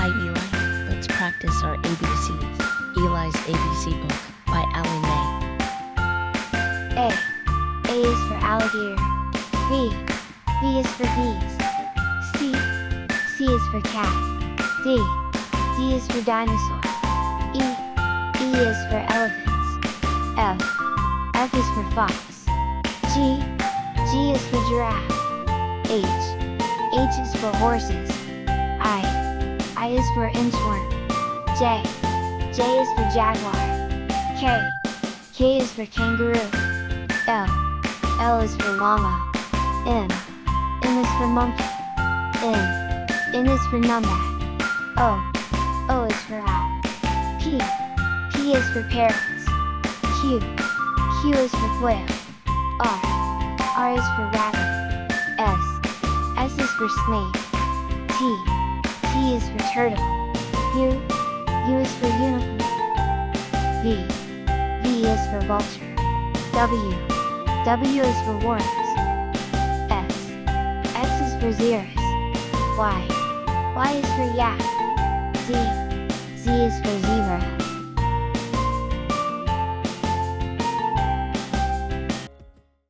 Hi Eli, let's practice our ABCs. Eli's ABC book by Allie Mae. A. A is for alligator. B. B is for bees. C. C is for cat. D. D is for dinosaur. E. E is for elephants. F. F is for fox. G. G is for giraffe. H. H is for horses. I is for inchworm. J. J is for jaguar. K. K is for kangaroo. L. L is for llama. M. M is for monkey. N. N is for numbat. O. O is for owl. P. P is for parrots. Q. Q is for quail. R. R is for rabbit. S. S is for snake. T. T is for turtle. U. U is for unicorn. V. V is for vulture. W. W is for worms. X. X is for xeris. Y. Y is for yak. Z. Z is for